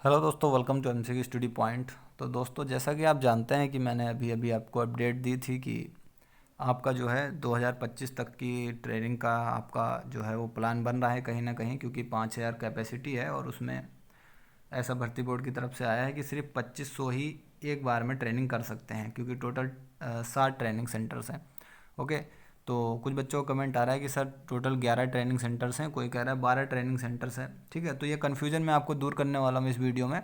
Hello दोस्तों, welcome to MCQ study point. तो दोस्तों, जैसा कि आप जानते हैं कि मैंने अभी अभी आपको अपडेट दी थी कि आपका जो है 2025 तक की ट्रेनिंग का आपका जो है वो प्लान बन रहा है कहीं ना कहीं, क्योंकि 5000 कैपेसिटी है और उसमें ऐसा भर्ती बोर्ड की तरफ से आया है कि सिर्फ 2500 ही एक बार में ट्रेनिंग कर सकते हैं, क्योंकि टोटल 60 ट्रेनिंग सेंटर्स हैं। ओके। तो कुछ बच्चों का कमेंट आ रहा है कि सर टोटल 11 ट्रेनिंग सेंटर्स हैं, कोई कह रहा है 12 ट्रेनिंग सेंटर्स हैं। ठीक है, तो ये कन्फ्यूजन मैं आपको दूर करने वाला हूँ इस वीडियो में।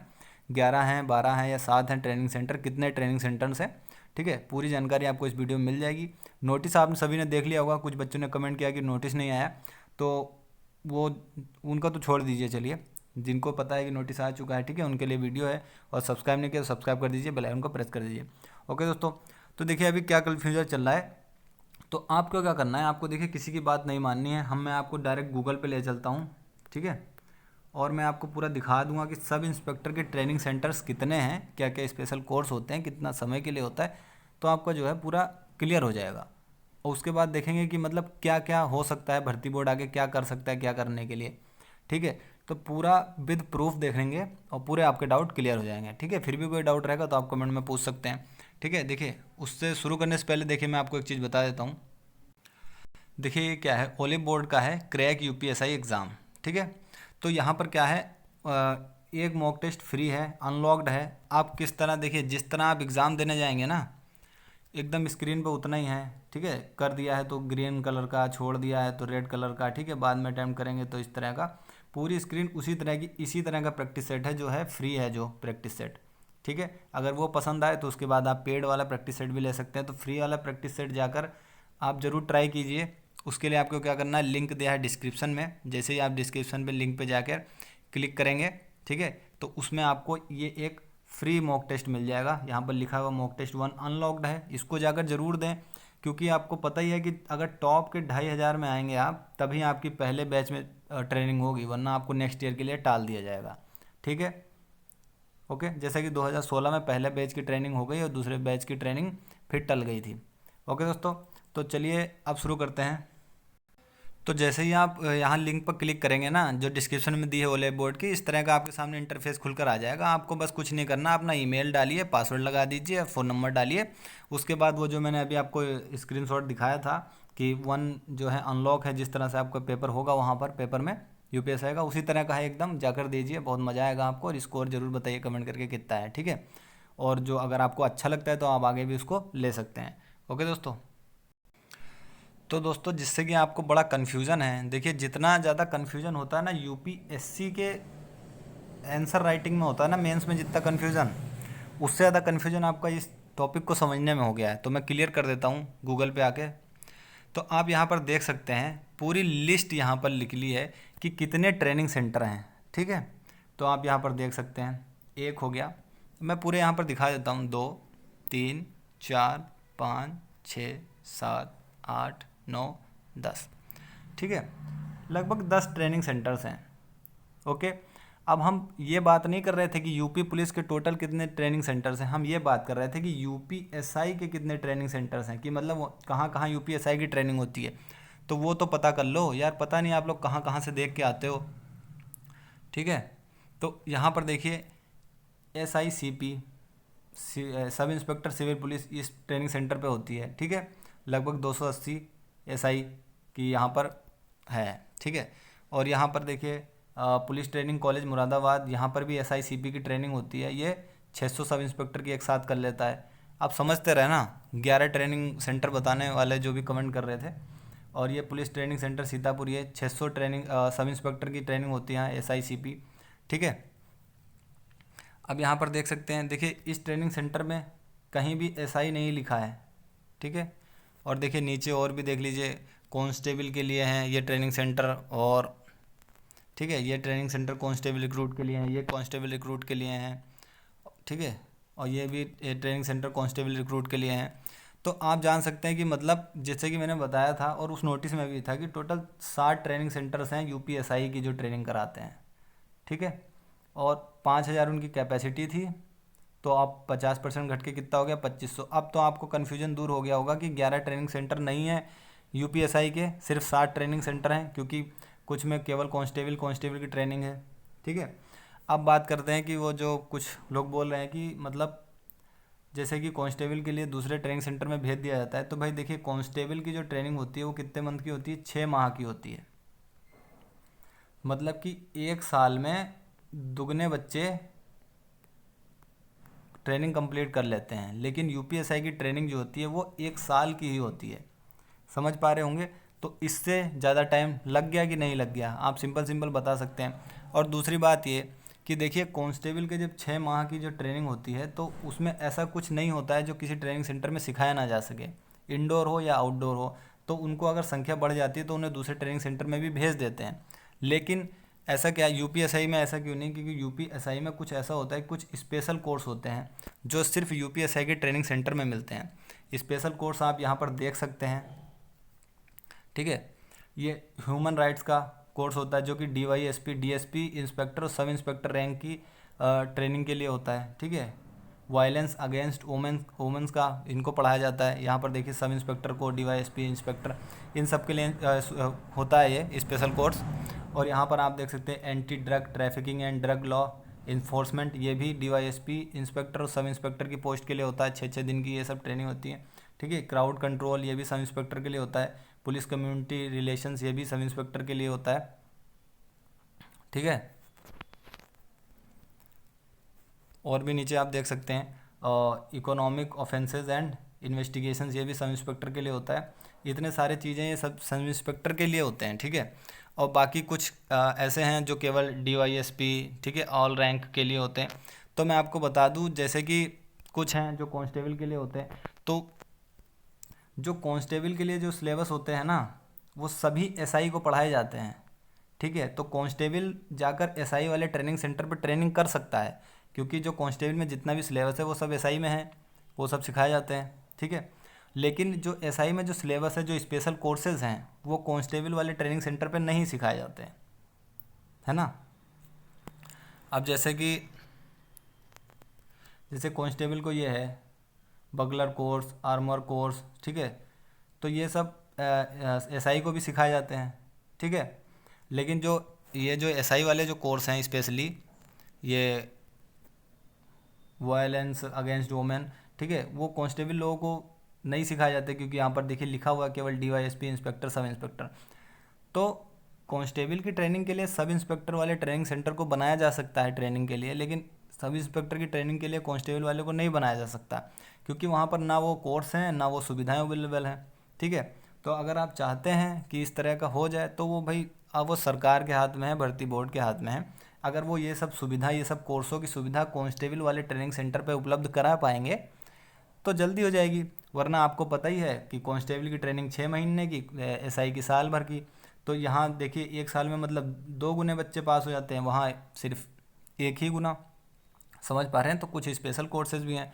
11 हैं, 12 हैं या 7 हैं ट्रेनिंग सेंटर, कितने ट्रेनिंग सेंटर्स हैं? ठीक है, पूरी जानकारी आपको इस वीडियो में मिल जाएगी। नोटिस आपने सभी ने देख लिया होगा, कुछ बच्चों ने कमेंट किया कि नोटिस नहीं आया, तो वो उनका तो छोड़ दीजिए। चलिए, जिनको पता है कि नोटिस आ चुका है, ठीक है, उनके लिए वीडियो है। और सब्सक्राइब नहीं किया तो सब्सक्राइब कर दीजिए, बेल आइकन को प्रेस कर दीजिए। ओके दोस्तों, तो देखिए अभी क्या कन्फ्यूजन चल रहा है। तो आपको क्या करना है, आपको देखिए किसी की बात नहीं माननी है। मैं आपको डायरेक्ट गूगल पे ले चलता हूँ, ठीक है, और मैं आपको पूरा दिखा दूंगा कि सब इंस्पेक्टर के ट्रेनिंग सेंटर्स कितने हैं, क्या क्या स्पेशल कोर्स होते हैं, कितना समय के लिए होता है। तो आपका जो है पूरा क्लियर हो जाएगा। और उसके बाद देखेंगे कि मतलब क्या क्या हो सकता है, भर्ती बोर्ड आगे क्या कर सकता है क्या करने के लिए। ठीक है, तो पूरा विद प्रूफ देखेंगे और पूरे आपके डाउट क्लियर हो जाएंगे। ठीक है, फिर भी कोई डाउट रहेगा तो आप कमेंट में पूछ सकते हैं। ठीक है, देखिए उससे शुरू करने से पहले देखिए मैं आपको एक चीज़ बता देता हूँ। देखिए ये क्या है, ओलिव बोर्ड का है क्रैक यूपीएसआई एग्ज़ाम। ठीक है, तो यहाँ पर क्या है, एक मॉक टेस्ट फ्री है, अनलॉक्ड है। आप किस तरह, देखिए जिस तरह आप एग्ज़ाम देने जाएंगे ना, एकदम स्क्रीन पे उतना ही है। ठीक है, कर दिया है तो ग्रीन कलर का, छोड़ दिया है तो रेड कलर का। ठीक है, बाद में अटैम्प्ट करेंगे तो इस तरह का पूरी स्क्रीन उसी तरह की, इसी तरह का प्रैक्टिस सेट है जो है फ्री है, जो प्रैक्टिस सेट। ठीक है, अगर वो पसंद आए तो उसके बाद आप पेड वाला प्रैक्टिस सेट भी ले सकते हैं। तो फ्री वाला प्रैक्टिस सेट जाकर आप ज़रूर ट्राई कीजिए। उसके लिए आपको क्या करना है, लिंक दिया है डिस्क्रिप्शन में। जैसे ही आप डिस्क्रिप्शन पे लिंक पे जाकर क्लिक करेंगे, ठीक है, तो उसमें आपको ये एक फ्री मॉक टेस्ट मिल जाएगा। यहाँ पर लिखा हुआ मॉक टेस्ट 1 अनलॉक्ड है, इसको जाकर ज़रूर दें। क्योंकि आपको पता ही है कि अगर टॉप के 2500 में आएंगे आप, तभी आपकी पहले बैच में ट्रेनिंग होगी, वरना आपको नेक्स्ट ईयर के लिए टाल दिया जाएगा। ठीक है, ओके। जैसे कि 2016 में पहले बैच की ट्रेनिंग हो गई और दूसरे बैच की ट्रेनिंग फिर टल गई थी। ओके दोस्तों, तो चलिए अब शुरू करते हैं। तो जैसे ही आप यहाँ लिंक पर क्लिक करेंगे ना, जो डिस्क्रिप्शन में दी है ओले बोर्ड की, इस तरह का आपके सामने इंटरफेस खुलकर आ जाएगा। आपको बस कुछ नहीं करना, अपना ईमेल डालिए, पासवर्ड लगा दीजिए, फ़ोन नंबर डालिए। उसके बाद वो जो मैंने अभी आपको स्क्रीनशॉट दिखाया था कि 1 जो है अनलॉक है, जिस तरह से आपका पेपर होगा वहाँ पर पेपर में यूपीएसआई का, उसी तरह का है एकदम। जाकर दीजिए, बहुत मज़ा आएगा आपको। और स्कोर जरूर बताइए कमेंट करके कितना है। ठीक है, और जो अगर आपको अच्छा लगता है तो आप आगे भी उसको ले सकते हैं। ओके दोस्तों, तो दोस्तों जिससे कि आपको बड़ा कन्फ्यूज़न है, देखिए जितना ज़्यादा कन्फ्यूज़न होता है ना यूपीएससी के आंसर राइटिंग में होता है ना, मेंस में जितना कन्फ्यूज़न, उससे ज़्यादा कन्फ्यूज़न आपका इस टॉपिक को समझने में हो गया है। तो मैं क्लियर कर देता हूँ गूगल पे आके। तो आप यहाँ पर देख सकते हैं पूरी लिस्ट यहाँ पर लिख ली है कि कितने ट्रेनिंग सेंटर हैं। ठीक है, तो आप यहाँ पर देख सकते हैं, एक हो गया। मैं पूरे यहाँ पर दिखा देता हूँ, 2, 3, 4, 5, 6, 7, 8, 9, 10। ठीक है, लगभग 10 ट्रेनिंग सेंटर्स हैं। ओके, अब हम ये बात नहीं कर रहे थे कि यूपी पुलिस के टोटल कितने ट्रेनिंग सेंटर्स हैं, हम ये बात कर रहे थे कि यूपीएसआई के कितने ट्रेनिंग सेंटर्स हैं, कि मतलब कहाँ कहाँ यूपीएसआई की ट्रेनिंग होती है। तो वो तो पता कर लो यार, पता नहीं आप लोग कहाँ कहाँ से देख के आते हो। ठीक है, तो यहाँ पर देखिए SICP, sub inspector civil police, इस ट्रेनिंग सेंटर पे होती है। ठीक है, लगभग 280 SI की यहाँ पर है। ठीक है, और यहाँ पर देखिए पुलिस ट्रेनिंग कॉलेज मुरादाबाद, यहाँ पर भी SICP की ट्रेनिंग होती है। ये 600 सब इंस्पेक्टर की एक साथ कर लेता है। आप समझते रहे ना, 11 ट्रेनिंग सेंटर बताने वाले जो भी कमेंट कर रहे थे। और ये पुलिस ट्रेनिंग सेंटर सीतापुर, ये 600 ट्रेनिंग सब इंस्पेक्टर की ट्रेनिंग होती है SICP। ठीक है, अब यहाँ पर देख सकते हैं, देखिए इस ट्रेनिंग सेंटर में कहीं भी SI नहीं लिखा है। ठीक है, और देखिए नीचे और भी देख लीजिए, कांस्टेबल के लिए हैं ये ट्रेनिंग सेंटर। और ठीक है, ये ट्रेनिंग सेंटर कांस्टेबल रिक्रूट के लिए हैं, ये कांस्टेबल रिक्रूट के लिए हैं। ठीक है, और ये भी ट्रेनिंग सेंटर कांस्टेबल रिक्रूट के लिए हैं। तो आप जान सकते हैं कि मतलब जैसे कि मैंने बताया था और उस नोटिस में भी था कि टोटल 60 ट्रेनिंग सेंटर्स हैं यूपीएसआई की जो ट्रेनिंग कराते हैं। ठीक है, और 5000 उनकी कैपेसिटी थी। तो आप 50% घट के कितना हो गया, 2500। अब तो आपको कन्फ्यूजन दूर हो गया होगा कि 11 ट्रेनिंग सेंटर नहीं है यूपीएसआई के, सिर्फ 60 ट्रेनिंग सेंटर हैं, क्योंकि कुछ में केवल कांस्टेबल की ट्रेनिंग है। ठीक है, अब बात करते हैं कि वो जो कुछ लोग बोल रहे हैं कि मतलब जैसे कि कांस्टेबल के लिए दूसरे ट्रेनिंग सेंटर में भेज दिया जाता है, तो भाई देखिए कांस्टेबल की जो ट्रेनिंग होती है वो कितने मंथ की होती है, 6 माह की होती है। मतलब कि 1 साल में दुगने बच्चे ट्रेनिंग कंप्लीट कर लेते हैं, लेकिन यूपीएसआई की ट्रेनिंग जो होती है वो 1 साल की ही होती है। समझ पा रहे होंगे। तो इससे ज़्यादा टाइम लग गया कि नहीं लग गया, आप सिंपल सिंपल बता सकते हैं। और दूसरी बात ये कि देखिए कांस्टेबल के जब 6 माह की जो ट्रेनिंग होती है तो उसमें ऐसा कुछ नहीं होता है जो किसी ट्रेनिंग सेंटर में सिखाया ना जा सके, इंडोर हो या आउटडोर हो। तो उनको अगर संख्या बढ़ जाती है तो उन्हें दूसरे ट्रेनिंग सेंटर में भी भेज देते हैं। लेकिन ऐसा क्या यूपीएसआई में ऐसा क्यों नहीं, क्योंकि यूपीएसआई में कुछ ऐसा होता है, कुछ स्पेशल कोर्स होते हैं जो सिर्फ यूपीएसआई के ट्रेनिंग सेंटर में मिलते हैं। स्पेशल कोर्स आप यहाँ पर देख सकते हैं, ठीक है। ये ह्यूमन राइट्स का कोर्स होता है जो कि डीवाईएसपी, डीएसपी, इंस्पेक्टर और सब इंस्पेक्टर रैंक की ट्रेनिंग के लिए होता है, ठीक है। वायलेंस अगेंस्ट वुमेंस का इनको पढ़ाया जाता है। यहाँ पर देखिए सब इंस्पेक्टर को, डीवाईएसपी, इंस्पेक्टर, इन सब के लिए होता है ये स्पेशल कोर्स। और यहाँ पर आप देख सकते हैं anti drug trafficking and drug law enforcement, ये भी डीवाईएसपी, इंस्पेक्टर और सब इंस्पेक्टर की पोस्ट के लिए होता है। 6-6 दिन की ये सब ट्रेनिंग होती है, ठीक है। क्राउड कंट्रोल ये भी सब इंस्पेक्टर के लिए होता है। पुलिस कम्युनिटी रिलेशंस ये भी सब इंस्पेक्टर के लिए होता है, ठीक है। और भी नीचे आप देख सकते हैं इकोनॉमिक ऑफेंसेस एंड इन्वेस्टिगेशंस, ये भी सब इंस्पेक्टर के लिए होता है। इतने सारे चीज़ें ये सब इंस्पेक्टर के लिए होते हैं, ठीक है। और बाकी कुछ ऐसे हैं जो केवल डीवाईएसपी, ठीक है, ऑल रैंक के लिए होते हैं। तो मैं आपको बता दूं जैसे कि कुछ हैं जो कांस्टेबल के लिए होते हैं। तो जो कांस्टेबल के लिए जो सिलेबस होते हैं ना, वो सभी एसआई को पढ़ाए जाते हैं, ठीक है। तो कांस्टेबल जाकर एसआई वाले ट्रेनिंग सेंटर पर ट्रेनिंग कर सकता है, क्योंकि जो कांस्टेबल में जितना भी सिलेबस है वो सब एसआई में है, वो सब सिखाए जाते हैं, ठीक है। लेकिन जो एसआई में जो सिलेबस है, जो स्पेशल कोर्सेज हैं, वो कांस्टेबल वाले ट्रेनिंग सेंटर पर नहीं सिखाए जाते हैं, है ना। अब जैसे कांस्टेबल को ये है बगलर कोर्स, आर्मर कोर्स, ठीक है। तो ये सब एसआई को भी सिखाए जाते हैं, ठीक है। लेकिन जो एसआई वाले जो कोर्स हैं, स्पेशली ये वायलेंस अगेंस्ट वुमेन, ठीक है, वो कांस्टेबल लोगों को नहीं सिखाए जाते, क्योंकि यहाँ पर देखिए लिखा हुआ है केवल डीवाईएसपी, इंस्पेक्टर, सब इंस्पेक्टर। तो कांस्टेबल की ट्रेनिंग के लिए सब इंस्पेक्टर वाले ट्रेनिंग सेंटर को बनाया जा सकता है ट्रेनिंग के लिए, लेकिन सब इंस्पेक्टर की ट्रेनिंग के लिए कांस्टेबल वाले को नहीं बनाया जा सकता, क्योंकि वहाँ पर ना वो कोर्स हैं ना वो सुविधाएं अवेलेबल हैं, ठीक है। तो अगर आप चाहते हैं कि इस तरह का हो जाए तो वो भाई अब वो सरकार के हाथ में है, भर्ती बोर्ड के हाथ में है। अगर वो ये सब सुविधा, ये सब कोर्सों की सुविधा कांस्टेबल वाले ट्रेनिंग सेंटर पर उपलब्ध करा पाएंगे तो जल्दी हो जाएगी। वरना आपको पता ही है कि कांस्टेबल की ट्रेनिंग 6 महीने की, एसआई की साल भर की। तो यहाँ देखिए 1 साल में मतलब 2 गुने बच्चे पास हो जाते हैं, वहाँ सिर्फ 1 ही गुना। समझ पा रहे हैं। तो कुछ स्पेशल कोर्सेज भी हैं।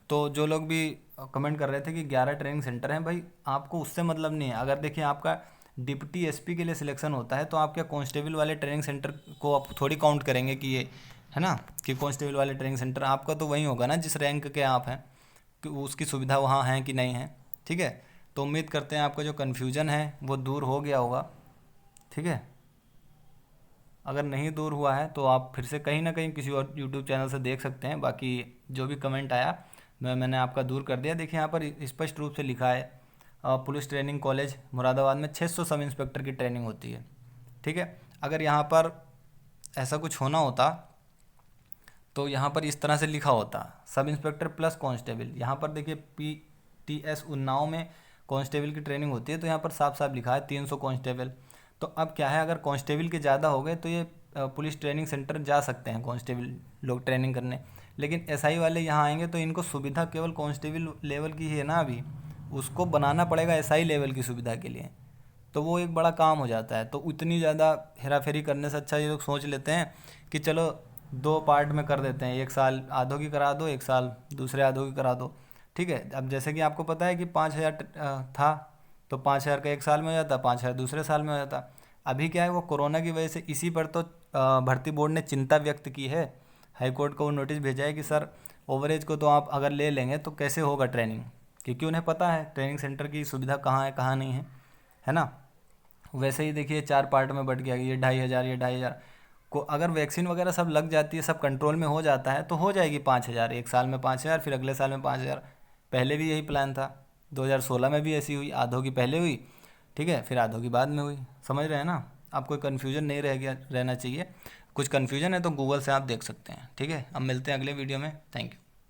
तो जो लोग भी कमेंट कर रहे थे कि 11 ट्रेनिंग सेंटर हैं, भाई आपको उससे मतलब नहीं है। अगर देखिए आपका डिप्टी एसपी के लिए सिलेक्शन होता है तो आप क्या कांस्टेबल वाले ट्रेनिंग सेंटर को आप थोड़ी काउंट करेंगे कि ये है ना, कि कांस्टेबल वाले ट्रेनिंग सेंटर आपका तो वही होगा ना जिस रैंक के आप हैं, कि उसकी सुविधा वहाँ है कि नहीं है, ठीक है। तो उम्मीद करते हैं आपका जो कन्फ्यूज़न है वो दूर हो गया होगा, ठीक है। अगर नहीं दूर हुआ है तो आप फिर से कहीं ना कहीं किसी और यूट्यूब चैनल से देख सकते हैं। बाकी जो भी कमेंट आया मैंने आपका दूर कर दिया। देखिए यहाँ पर स्पष्ट रूप से लिखा है पुलिस ट्रेनिंग कॉलेज मुरादाबाद में 600 सब इंस्पेक्टर की ट्रेनिंग होती है, ठीक है। अगर यहाँ पर ऐसा कुछ होना होता तो यहाँ पर इस तरह से लिखा होता सब इंस्पेक्टर प्लस कांस्टेबल। यहाँ पर देखिए PTS उन्नाव में कांस्टेबल की ट्रेनिंग होती है, तो यहाँ पर साफ साफ लिखा है 300 कांस्टेबल। तो अब क्या है, अगर कांस्टेबल के ज़्यादा हो गए तो ये पुलिस ट्रेनिंग सेंटर जा सकते हैं कांस्टेबल लोग ट्रेनिंग करने। लेकिन एसआई वाले यहाँ आएंगे तो इनको सुविधा केवल कांस्टेबल लेवल की है ना, अभी उसको बनाना पड़ेगा एसआई लेवल की सुविधा के लिए। तो वो एक बड़ा काम हो जाता है। तो उतनी ज़्यादा हेरा फेरी करने से अच्छा ये लोग सोच लेते हैं कि चलो 2 पार्ट में कर देते हैं, 1 साल आधों की करा दो, 1 साल दूसरे आधों की करा दो, ठीक है। अब जैसे कि आपको पता है कि 5,000 था, तो 5,000 का 1 साल में हो जाता, 5,000 दूसरे साल में हो जाता। अभी क्या है, वो कोरोना की वजह से इसी पर तो भर्ती बोर्ड ने चिंता व्यक्त की है। हाई कोर्ट को वो नोटिस भेजा है कि सर ओवरेज को तो आप अगर ले लेंगे तो कैसे होगा ट्रेनिंग, क्योंकि उन्हें पता है ट्रेनिंग सेंटर की सुविधा कहाँ है कहाँ नहीं है ना। वैसे ही देखिए 4 पार्ट में बट गया, ये 2,500, ये 2,500। को अगर वैक्सीन वगैरह सब लग जाती है, सब कंट्रोल में हो जाता है, तो हो जाएगी 5,000, एक साल में 5,000, फिर अगले साल में 5,000। पहले भी यही प्लान था, 2016 में भी ऐसी हुई, आधों की पहले हुई, ठीक है, फिर आधों की बाद में हुई। समझ रहे हैं ना आप? कोई कन्फ्यूजन नहीं रह गया, रहना चाहिए। कुछ कन्फ्यूजन है तो गूगल से आप देख सकते हैं, ठीक है। अब मिलते हैं अगले वीडियो में। Thank you.